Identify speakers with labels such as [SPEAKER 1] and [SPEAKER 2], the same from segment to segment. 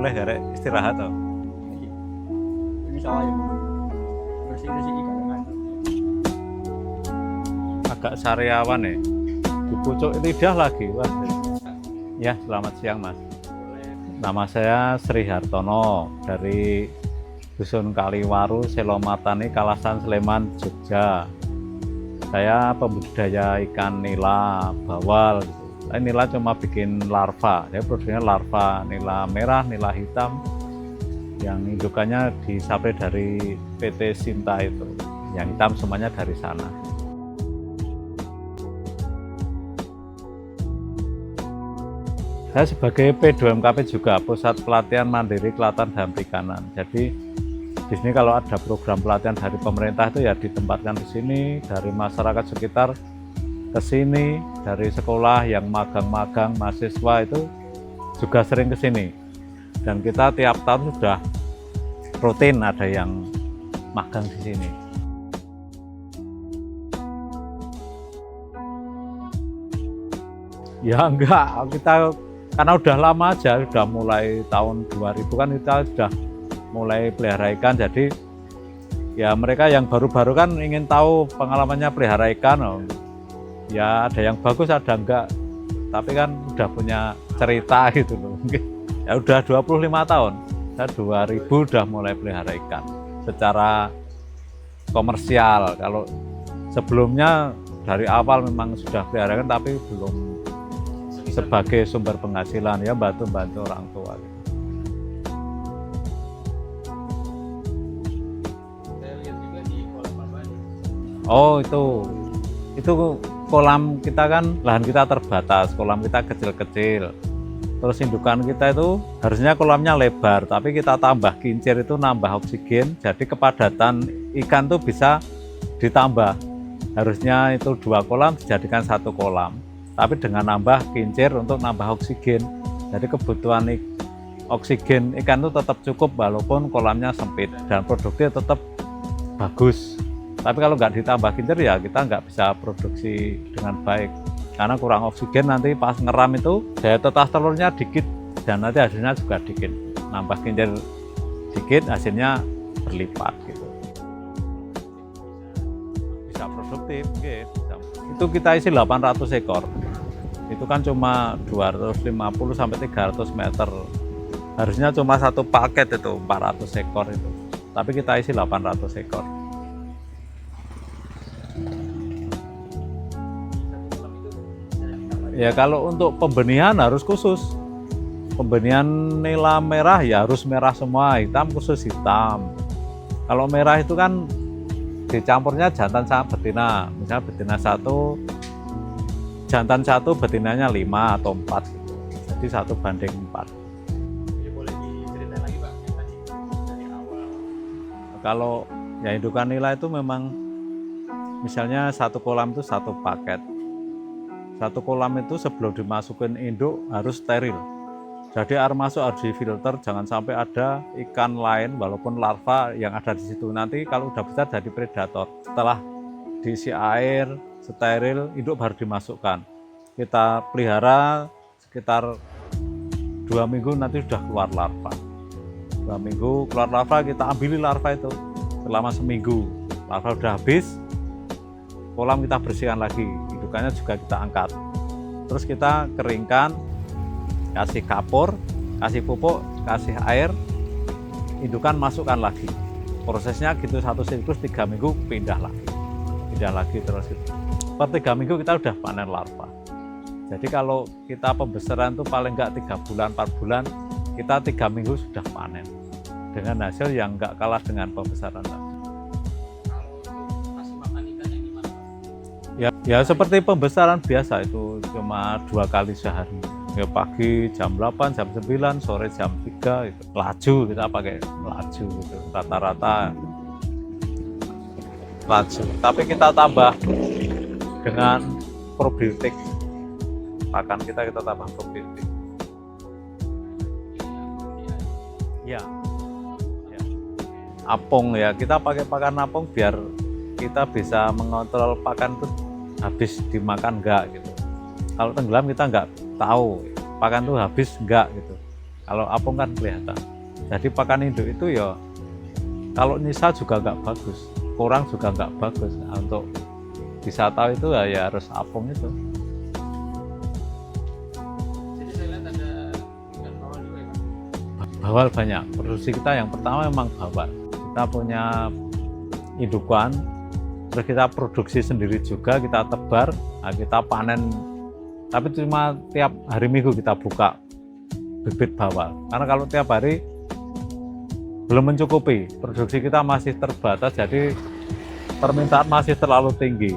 [SPEAKER 1] mulai garek istirahat toh.
[SPEAKER 2] Ini salah ya. Bersih-bersih ikan dengan.
[SPEAKER 1] Agak sariawan ya. Di pucuk lidah lagi. Wah. Ya, selamat siang Mas. Nama saya Sri Hartono dari Dusun Kaliwaru, Selomatani, Kalasan, Sleman, Jogja. Saya pembudidaya ikan nila, bawal. Nila cuma bikin larva, saya produksinya larva, nila merah, nila hitam. Yang indukannya disapri dari PT Sinta itu. Yang hitam semuanya dari sana. Saya sebagai P2MKP juga Pusat Pelatihan Mandiri Kelautan dan Perikanan. Jadi di sini kalau ada program pelatihan dari pemerintah itu ya ditempatkan di sini, dari masyarakat sekitar ke sini, dari sekolah yang magang-magang mahasiswa itu juga sering ke sini. Dan kita tiap tahun sudah rutin ada yang magang di sini. Ya enggak, kita karena udah lama aja, udah mulai tahun 2000 kan kita sudah mulai pelihara ikan, jadi ya mereka yang baru-baru kan ingin tahu pengalamannya pelihara ikan, ya ada yang bagus ada enggak, tapi kan udah punya cerita gitu loh. Ya udah 25 tahun, saya 2000 udah mulai pelihara ikan secara komersial. Kalau sebelumnya dari awal memang sudah pelihara ikan tapi belum sebagai sumber penghasilan, ya bantu-bantu orang tua.
[SPEAKER 2] Saya lihat juga di kolam apa nih?
[SPEAKER 1] Oh itu kolam kita kan lahan kita terbatas, kolam kita kecil-kecil. Terus indukan kita itu harusnya kolamnya lebar, tapi kita tambah kincir itu nambah oksigen, jadi kepadatan ikan tuh bisa ditambah. Harusnya itu 2 kolam dijadikan 1 kolam. Tapi dengan nambah kincir untuk nambah oksigen, jadi kebutuhan oksigen ikan itu tetap cukup walaupun kolamnya sempit dan produknya tetap bagus. Tapi kalau nggak ditambah kincir ya kita nggak bisa produksi dengan baik karena kurang oksigen. Nanti pas ngeram itu daya tetas telurnya dikit dan nanti hasilnya juga dikit. Nambah kincir dikit hasilnya berlipat gitu. Bisa produktif, okay. Itu kita isi 800 ekor. Itu kan cuma 250 sampai 300 meter. Harusnya cuma 1 paket itu 400 ekor itu. Tapi kita isi 800 ekor. Ya kalau untuk pembenihan harus khusus. Pembenihan nila merah ya harus merah semua, hitam khusus hitam. Kalau merah itu kan dicampurnya jantan sama betina. Misalnya betina 1, jantan 1, betinanya 5 atau 4 gitu. Jadi 1:4.
[SPEAKER 2] Jadi boleh diceritain lagi Pak yang tadi dari awal.
[SPEAKER 1] Kalau ya indukan nila itu memang misalnya 1 kolam itu 1 paket. 1 kolam itu sebelum dimasukin induk harus steril. Jadi air masuk harus difilter, jangan sampai ada ikan lain walaupun larva yang ada di situ. Nanti kalau udah besar jadi predator. Setelah diisi air, steril, induk baru dimasukkan. Kita pelihara sekitar 2 minggu nanti sudah keluar larva. 2 minggu keluar larva, kita ambil larva itu selama seminggu. Larva udah habis, kolam kita bersihkan lagi, indukannya juga kita angkat. Terus kita keringkan, kasih kapur, kasih pupuk, kasih air, indukan masukkan lagi. Prosesnya gitu 1 siklus 3 minggu pindah lagi terus itu. Per 3 minggu kita udah panen larva. Jadi kalau kita pembesaran itu paling enggak 3 bulan, 4 bulan, kita 3 minggu sudah panen. Dengan hasil yang enggak kalah dengan pembesaran.
[SPEAKER 2] Kalau untuk kasih makan ikannya gimana Pak?
[SPEAKER 1] Ya seperti pembesaran biasa itu cuma 2 kali sehari. Ya pagi jam 8, jam 9, sore jam 3 itu. Laju kita pakai laju gitu. Rata-rata laju. Tapi kita tambah dengan probiotik. Pakan kita tambah probiotik. Ya. Apung ya, kita pakai pakan apung biar kita bisa mengontrol pakan itu habis dimakan enggak gitu. Kalau tenggelam kita enggak tahu pakan itu habis enggak gitu. Kalau apung kan kelihatan. Jadi pakan induk itu ya kalau nyisa juga nggak bagus, kurang juga nggak bagus. Nah, untuk bisa tahu itu ya harus apung itu.
[SPEAKER 2] Jadi saya lihat ada ikan bawal juga ya Pak.
[SPEAKER 1] Bawal banyak. Produksi kita yang pertama memang bawal. Kita punya indukan, terus kita produksi sendiri juga, kita tebar, nah kita panen. Tapi cuma tiap hari Minggu kita buka bibit bawal. Karena kalau tiap hari belum mencukupi, produksi kita masih terbatas, jadi permintaan masih terlalu tinggi.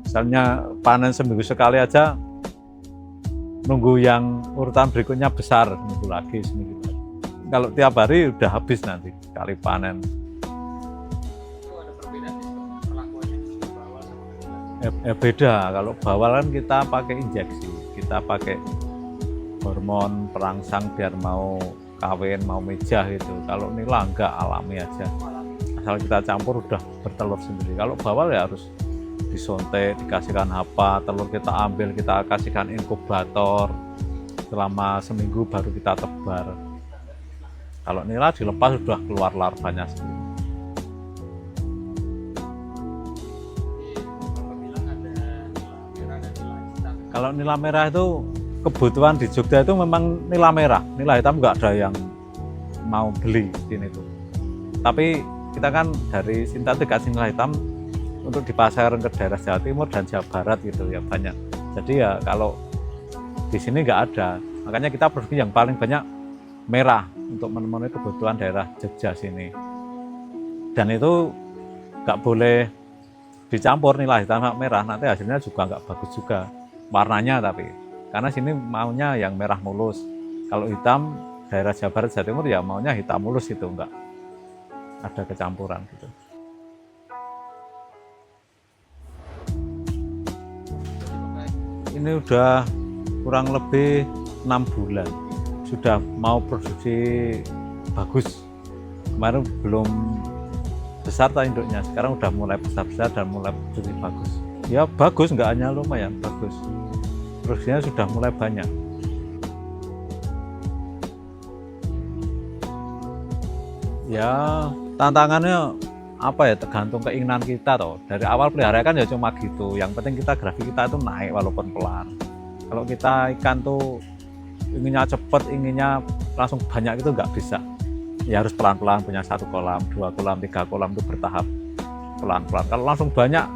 [SPEAKER 1] Misalnya panen seminggu sekali aja, nunggu yang urutan berikutnya besar, nunggu lagi seminggu lagi. Kalau tiap hari udah habis nanti sekali panen.
[SPEAKER 2] Itu ada perbedaan sistem perlakuannya bawal sama nila.
[SPEAKER 1] Beda, kalau bawal kan kita pakai injeksi, kita pakai hormon perangsang biar mau kawin, mau mejah gitu. Kalau nila enggak, alami aja. Asal kita campur udah bertelur sendiri. Kalau bawal ya harus disontek, dikasihkan apa, telur kita ambil, kita kasihkan inkubator selama seminggu baru kita tebar. Kalau nila dilepas sudah keluar larvanya sendiri.
[SPEAKER 2] Jadi Bapak bilang ada nila merah dan nila hitam.
[SPEAKER 1] Kalau nila merah itu kebutuhan di Jogja itu memang nila merah, nila hitam nggak ada yang mau beli di sini tuh. Tapi kita kan dari sintetik kasih nila hitam untuk dipasarkan ke daerah Jawa Timur dan Jawa Barat gitu ya banyak. Jadi ya kalau di sini nggak ada, makanya kita produksi yang paling banyak merah untuk memenuhi kebutuhan daerah Jogja sini. Dan itu nggak boleh dicampur nila hitam sama merah, nanti hasilnya juga nggak bagus juga warnanya tapi. Karena sini maunya yang merah mulus. Kalau hitam, daerah Jawa Barat, Jawa Timur ya maunya hitam mulus itu, enggak ada kecampuran gitu. Ini udah kurang lebih 6 bulan. Sudah mau produksi bagus. Kemarin belum besar tak induknya, sekarang udah mulai besar-besar dan mulai produksi bagus. Ya bagus, enggak hanya lumayan, bagus. Produksinya sudah mulai banyak. Ya tantangannya apa ya, tergantung keinginan kita toh. Dari awal pelihara kan ya cuma gitu. Yang penting kita grafik kita itu naik walaupun pelan. Kalau kita ikan tuh inginnya cepet, inginnya langsung banyak itu nggak bisa. Ya harus pelan-pelan, punya 1 kolam, 2 kolam, 3 kolam itu bertahap pelan-pelan. Kalau langsung banyak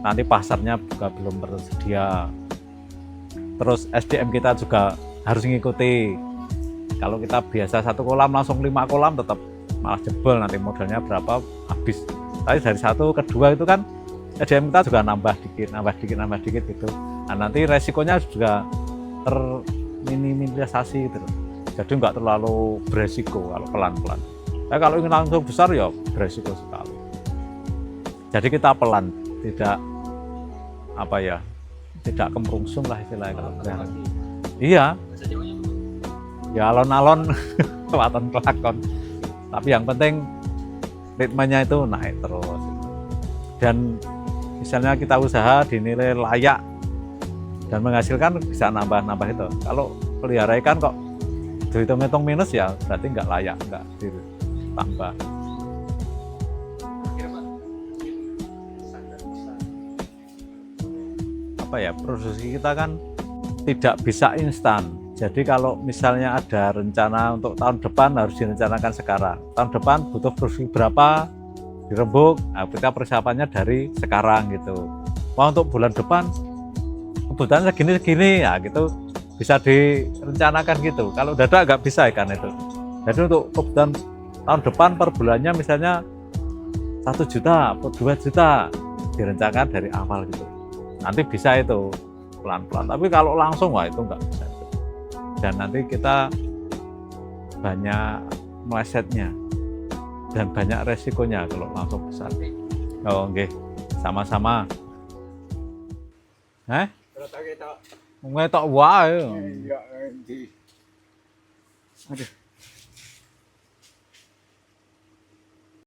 [SPEAKER 1] nanti pasarnya juga belum tersedia. Terus SDM kita juga harus mengikuti. Kalau kita biasa 1 kolam langsung 5 kolam tetap malah jebol, nanti modalnya berapa habis. Tapi dari 1 ke 2 itu kan SDM kita juga nambah dikit gitu. Nah, nanti resikonya juga terminimalisasi gitu. Jadi nggak terlalu beresiko kalau pelan-pelan. Tapi kalau ingin langsung besar ya beresiko sekali. Jadi kita pelan, tidak apa ya, tidak kemrungsung lah istilahnya kalau pelihara. Iya,
[SPEAKER 2] Bahasa Jawanya apa?
[SPEAKER 1] ya alon-alon kelihatan kelakon. Tapi yang penting ritmenya itu naik terus. Dan misalnya kita usaha dinilai layak dan menghasilkan bisa nambah-nambah itu. Kalau pelihara ikan kok dihitung-hitung minus ya berarti nggak layak, nggak ditambah.
[SPEAKER 2] Kira Pak, mungkin standar besar.
[SPEAKER 1] Apa ya, produksi kita kan tidak bisa instan. Jadi kalau misalnya ada rencana untuk tahun depan harus direncanakan sekarang. Tahun depan butuh produksi berapa, dirembuk, nah kita persiapannya dari sekarang gitu. Mau untuk bulan depan kebutuhan segini-segini ya gitu, bisa direncanakan gitu. Kalau dadak nggak bisa ikan itu. Jadi untuk kebutuhan tahun depan per bulannya misalnya 1 juta atau 2 juta direncanakan dari awal gitu. Nanti bisa itu pelan-pelan. Tapi kalau langsung wah itu nggak bisa. Dan nanti kita banyak melesetnya dan banyak resikonya kalau langsung besar. Oh, oke, sama-sama.
[SPEAKER 3] Kalau tak kita
[SPEAKER 1] Ngetok wae.
[SPEAKER 3] enggak di. Aduh.